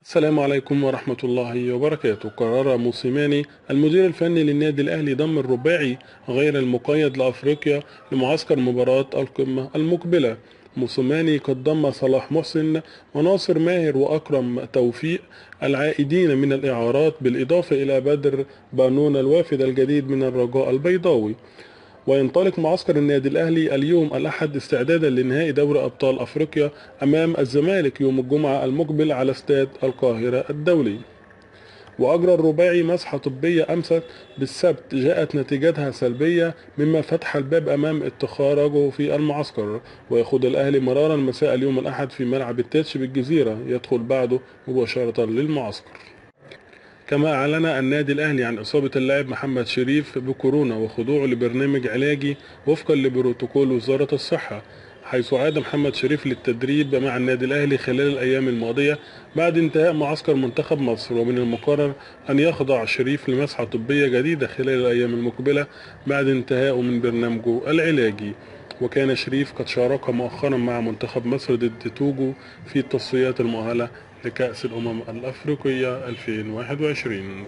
السلام عليكم ورحمة الله وبركاته. قرر موسيماني المدير الفني للنادي الأهلي ضم الرباعي غير المقيد لأفريقيا لمعسكر مباراة القمة المقبلة. موسيماني قد ضم صلاح محسن وناصر ماهر وأكرم توفيق العائدين من الإعارات، بالإضافة إلى بدر بانون الوافد الجديد من الرجاء البيضاوي. وينطلق معسكر النادي الأهلي اليوم الأحد استعدادا لنهائي دوري أبطال أفريقيا أمام الزمالك يوم الجمعة المقبل على استاد القاهرة الدولي. وأجرى الرباعي مسحة طبية أمست بالسبت جاءت نتيجتها سلبية، مما فتح الباب أمام التخارجه في المعسكر. ويخوض الأهلي مرارا مساء اليوم الأحد في ملعب التتش بالجزيرة، يدخل بعده مباشرة للمعسكر. كما أعلن النادي الأهلي عن إصابة اللاعب محمد شريف بكورونا وخضوعه لبرنامج علاجي وفقا لبروتوكول وزارة الصحة، حيث عاد محمد شريف للتدريب مع النادي الأهلي خلال الأيام الماضية بعد انتهاء معسكر منتخب مصر. ومن المقرر أن يخضع شريف لمسحة طبية جديدة خلال الأيام المقبلة بعد انتهائه من برنامجه العلاجي. وكان شريف قد شارك مؤخرا مع منتخب مصر ضد توجو في التصفيات المؤهلة لكأس الأمم الأفريقية 2021.